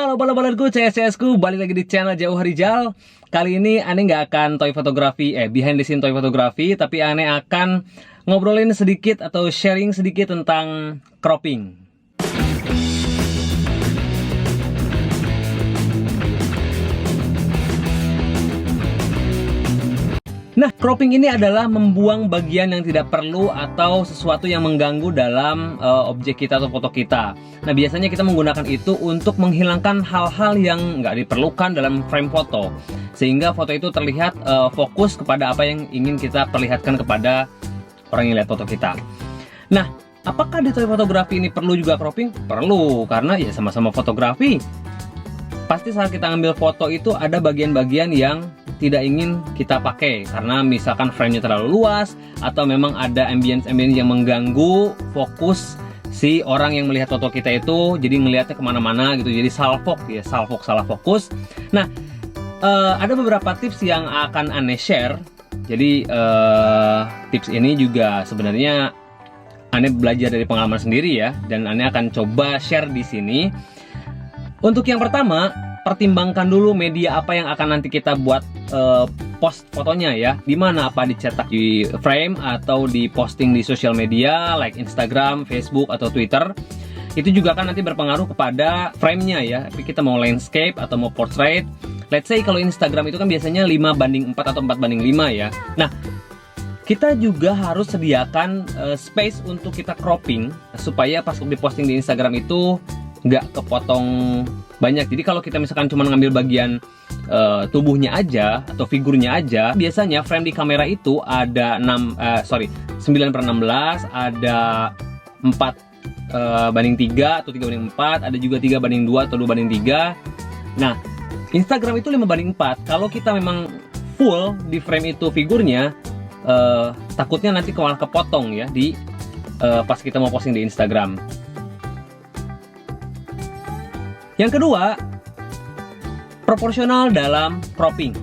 Halo bala-balaku, CS-ku, balik lagi di channel Jauh Rijal. Kali ini Ane nggak akan toy fotografi, behind the scene toy fotografi, tapi Ane akan ngobrolin sedikit atau sharing sedikit tentang cropping. Nah, cropping ini adalah membuang bagian yang tidak perlu atau sesuatu yang mengganggu dalam objek kita atau foto kita. Nah, biasanya kita menggunakan itu untuk menghilangkan hal-hal yang nggak diperlukan dalam frame foto. Sehingga foto itu terlihat fokus kepada apa yang ingin kita perlihatkan kepada orang yang lihat foto kita. Nah, apakah di toy fotografi ini perlu juga cropping? Perlu, karena ya sama-sama fotografi. Pasti saat kita ambil foto itu ada bagian-bagian yang tidak ingin kita pakai karena misalkan frame-nya terlalu luas atau memang ada ambience yang mengganggu fokus si orang yang melihat foto kita itu, jadi ngelihatnya kemana-mana gitu, jadi salah fokus. Nah, ada beberapa tips yang akan Ane share. Jadi tips ini juga sebenarnya Ane belajar dari pengalaman sendiri ya, dan Ane akan coba share di sini. Untuk yang pertama, pertimbangkan dulu media apa yang akan nanti kita buat post fotonya ya. Dimana, apa dicetak di frame atau di posting di sosial media like Instagram, Facebook, atau Twitter. Itu juga kan nanti berpengaruh kepada frame-nya ya. Kita mau landscape atau mau portrait. Let's say kalau Instagram itu kan biasanya 5:4 atau 4:5 ya. Nah, kita juga harus sediakan space untuk kita cropping supaya pas diposting di Instagram itu nggak kepotong banyak. Jadi kalau kita misalkan cuma ngambil bagian tubuhnya aja atau figurnya aja, biasanya frame di kamera itu ada 9/16, ada 4:3 atau 3/4, ada juga 3/2 atau 2/3. Nah, Instagram itu 5/4. Kalau kita memang full di frame itu figurnya, takutnya nanti malah kepotong ya di pas kita mau posting di Instagram. Yang kedua, proporsional dalam cropping.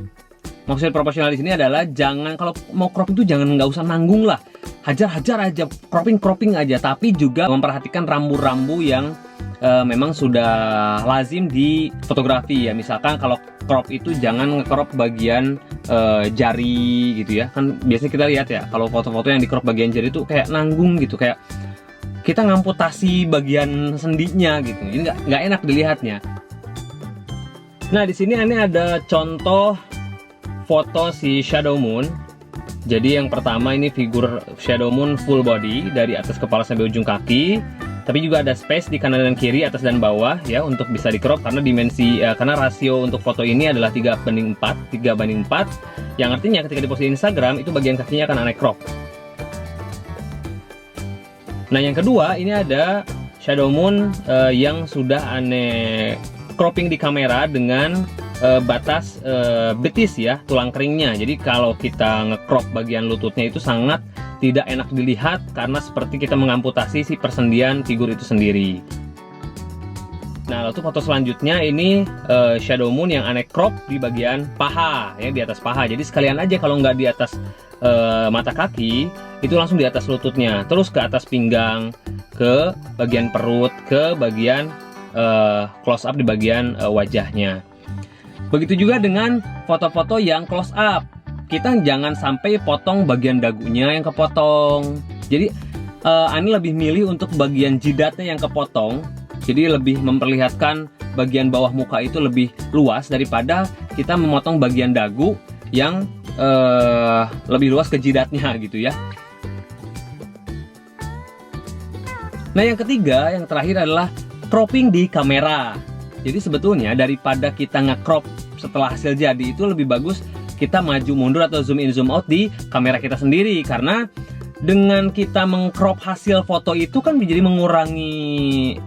Maksud proporsional di sini adalah jangan, kalau mau cropping itu jangan, nggak usah nanggung lah, hajar aja, cropping aja, tapi juga memperhatikan rambu-rambu yang memang sudah lazim di fotografi ya. Misalkan kalau crop itu jangan nge-crop bagian jari gitu ya. Kan biasanya kita lihat ya, kalau foto-foto yang di crop bagian jari itu kayak nanggung gitu, kayak kita ngamputasi bagian sendinya gitu. Ini nggak enak dilihatnya. Nah, di sini Ane ada contoh foto si Shadow Moon. Jadi yang pertama ini figur Shadow Moon full body dari atas kepala sampai ujung kaki. Tapi juga ada space di kanan dan kiri, atas dan bawah ya, untuk bisa di crop karena dimensi karena rasio untuk foto ini adalah 3:4, yang artinya ketika dipost di Instagram itu bagian kakinya akan Ane crop. Nah, yang kedua ini ada Shadow Moon yang sudah Ane cropping di kamera dengan batas betis ya, tulang keringnya. Jadi kalau kita nge-crop bagian lututnya itu sangat tidak enak dilihat karena seperti kita mengamputasi si persendian figur itu sendiri. Nah, lalu foto selanjutnya ini Shadow Moon yang Ane crop di bagian paha ya, di atas paha. Jadi sekalian aja kalau nggak di atas mata kaki, itu langsung di atas lututnya, terus ke atas pinggang, ke bagian perut, ke bagian close up di bagian wajahnya. Begitu juga dengan foto-foto yang close up, kita jangan sampai potong bagian dagunya yang kepotong. Jadi Ani lebih milih untuk bagian jidatnya yang kepotong, jadi lebih memperlihatkan bagian bawah muka itu lebih luas daripada kita memotong bagian dagu yang lebih luas ke jidatnya gitu ya. Nah, yang ketiga, yang terakhir adalah cropping di kamera. Jadi sebetulnya daripada kita nge-crop setelah hasil jadi, itu lebih bagus kita maju mundur atau zoom in zoom out di kamera kita sendiri, karena dengan kita meng-crop hasil foto itu kan jadi mengurangi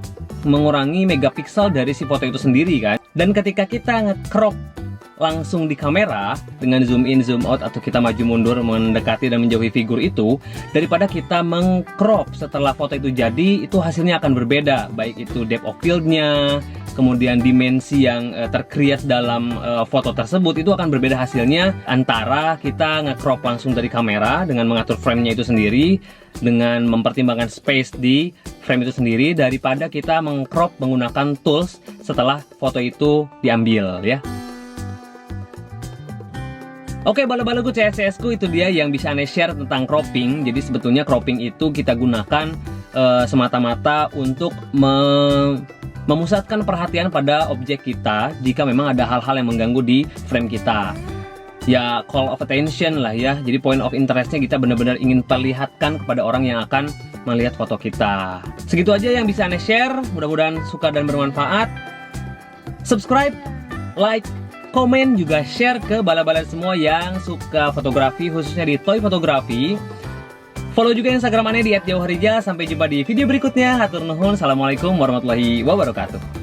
megapiksel dari si foto itu sendiri kan. Dan ketika kita nge-crop langsung di kamera dengan zoom in, zoom out, atau kita maju mundur mendekati dan menjauhi figur itu, daripada kita mengcrop setelah foto itu jadi, itu hasilnya akan berbeda, baik itu depth of field-nya, kemudian dimensi yang tercreate dalam foto tersebut, itu akan berbeda hasilnya antara kita nge-crop langsung dari kamera dengan mengatur frame-nya itu sendiri, dengan mempertimbangkan space di frame itu sendiri, daripada kita meng-crop menggunakan tools setelah foto itu diambil ya. Oke, bala-balaku CSS ku, itu dia yang bisa Anda share tentang cropping. Jadi sebetulnya cropping itu kita gunakan semata-mata untuk memusatkan perhatian pada objek kita jika memang ada hal-hal yang mengganggu di frame kita. Ya, call of attention lah ya. Jadi point of interestnya kita benar-benar ingin perlihatkan kepada orang yang akan melihat foto kita. Segitu aja yang bisa Anda share. Mudah-mudahan suka dan bermanfaat. Subscribe, like, komen, juga share ke bala-bala semua yang suka fotografi, khususnya di toy fotografi. Follow juga Instagram aneh di @jauharija. Sampai jumpa di video berikutnya. Hatur nuhun. Assalamualaikum warahmatullahi wabarakatuh.